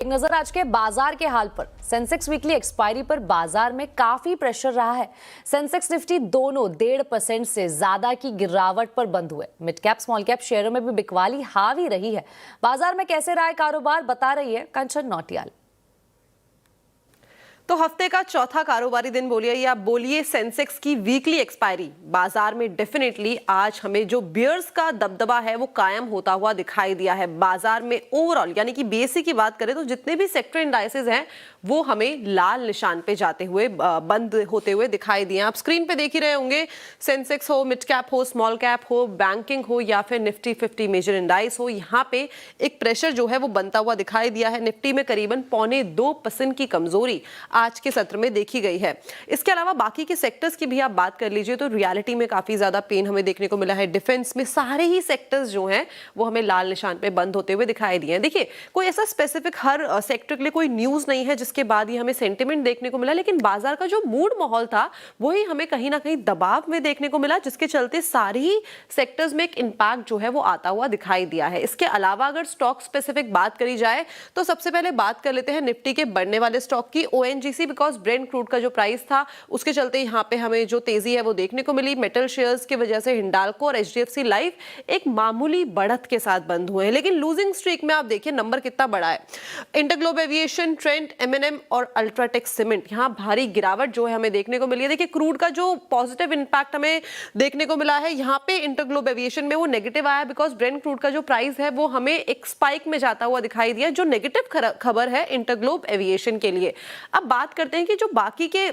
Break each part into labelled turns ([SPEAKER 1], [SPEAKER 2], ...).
[SPEAKER 1] एक नजर आज के बाजार के हाल पर। सेंसेक्स वीकली एक्सपायरी पर बाजार में काफी प्रेशर रहा है। सेंसेक्स निफ्टी दोनों 1.5% से ज्यादा की गिरावट पर बंद हुए। मिड कैप स्मॉल कैप शेयरों में भी बिकवाली हावी रही है। बाजार में कैसे रहा है कारोबार, बता रही है कंचन नौटियाल।
[SPEAKER 2] तो हफ्ते का चौथा कारोबारी दिन बोलिए या बोलिए सेंसेक्स की वीकली एक्सपायरी, बाजार में डेफिनेटली आज हमें जो बियर्स का दबदबा है वो कायम होता हुआ दिखाई दिया है। बाजार में ओवरऑल यानी कि बीएसई की बात करें तो जितने भी सेक्टर इंडाइसेस हैं वो हमें लाल निशान पे जाते हुए बंद होते हुए दिखाई दिए। आप स्क्रीन पे देख ही रहे होंगे, सेंसेक्स हो, मिड कैप हो, स्मॉल कैप हो, बैंकिंग हो या फिर निफ्टी 50 मेजर इंडाइस हो, यहाँ पे एक प्रेशर जो है वो बनता हुआ दिखाई दिया है। निफ्टी में करीबन 0.25% की कमजोरी आज के सत्र में देखी गई है। इसके अलावा बाकी के सेक्टर्स की भी आप बात कर लीजिए तो रियलिटी में काफी ज्यादा पेन हमें देखने को मिला है। डिफेंस में सारे ही सेक्टर्स जो हैं वो हमें लाल निशान पे बंद होते हुए दिखाई दिए हैं। देखिए, कोई ऐसा स्पेसिफिक हर सेक्टर के लिए कोई न्यूज नहीं है जिसके बाद ही हमें सेंटिमेंट देखने को मिला, लेकिन बाजार का जो मूड माहौल था वही हमें कहीं ना कहीं दबाव में देखने को मिला, जिसके चलते सारी ही सेक्टर्स में एक इंपैक्ट जो है वो आता हुआ दिखाई दिया है। इसके अलावा अगर स्टॉक स्पेसिफिक बात करी जाए तो सबसे पहले बात कर लेते हैं निफ्टी के बढ़ने वाले स्टॉक की, ओएनजीसी, बिकॉज ब्रेंट क्रूड का जो प्राइस था उसके चलते यहाँ पे हमें जो तेजी है वो देखने को मिली। मेटल शेयर्स की वजह से हिंडाल्को और एचडीएफसी लाइफ एक मामूली बढ़त के साथ बंद हुए हैं, लेकिन लूजिंग स्ट्रीक में आप देखिए नंबर कितना बड़ा है। इंटरग्लोब एविएशन, ट्रेंट, एमएनएम और अल्ट्राटेक सीमेंट, यहाँ भारी गिरावट जो है हमें देखने को मिली है। देखिए, क्रूड का जो पॉजिटिव इंपैक्ट हमें देखने को मिला है, यहाँ पे इंटरग्लोब एविएशन में वो नेगेटिव आया बिकॉज ब्रेंट क्रूड का जो प्राइस है वो हमें एक स्पाइक में जाता हुआ दिखाई दिया, जो नेगेटिव खबर है इंटरग्लोब एविएशन के लिए। अब बात करते हैं कि जो बाकी के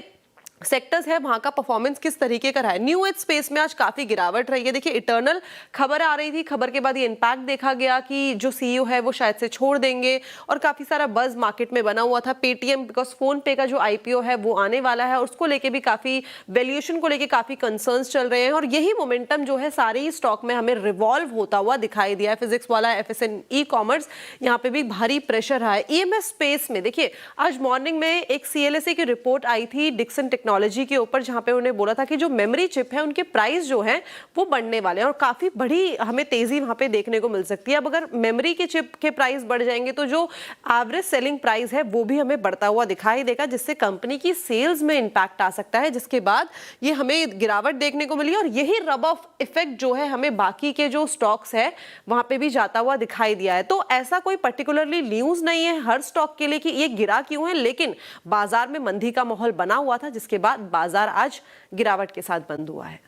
[SPEAKER 2] सेक्टर्स है वहां का परफॉर्मेंस किस तरीके का रहा है। न्यू एज स्पेस में आज काफी गिरावट रही है। देखिए, इटर्नल खबर आ रही थी, खबर के बाद ये इंपैक्ट देखा गया कि जो सीईओ है वो शायद से छोड़ देंगे और काफी सारा बज मार्केट में बना हुआ था। पेटीएम, बिकॉज फोन पे का जो आईपीओ है वो आने वाला है और उसको लेके भी काफी वैल्यूएशन को लेके काफी कंसर्न्स चल रहे हैं और यही मोमेंटम जो है सारे ही स्टॉक में हमें रिवॉल्व होता हुआ दिखाई दिया है। फिजिक्स वाला, एफएसएन, ई कॉमर्स, यहाँ पे भी भारी प्रेशर रहा है। ईएमएस स्पेस में देखिए, आज मॉर्निंग में एक सीएलएसए की रिपोर्ट आई थी डिक्सन टेक्नोलॉजी के ऊपर, जहां पे उन्होंने बोला था कि जो मेमोरी चिप है उनके प्राइस जो है वो बढ़ने वाले हैं और काफी बड़ी हमें तेजी वहां पे देखने को मिल सकती है। अब अगर मेमोरी के चिप के प्राइस बढ़ जाएंगे तो जो एवरेज सेलिंग प्राइस है वो भी हमें बढ़ता हुआ दिखाई देगा, जिससे कंपनी की सेल्स में इंपैक्ट आ सकता है, जिसके बाद ये हमें गिरावट देखने को मिली और यही रब ऑफ इफेक्ट जो है हमें बाकी के जो स्टॉक्स है वहां पे भी जाता हुआ दिखाई दिया है। तो ऐसा कोई पर्टिकुलरली न्यूज नहीं है हर स्टॉक के लिए कि ये गिरा क्यों है, लेकिन बाजार में मंदी का माहौल बना हुआ था जिसके बाद बाजार आज गिरावट के साथ बंद हुआ है।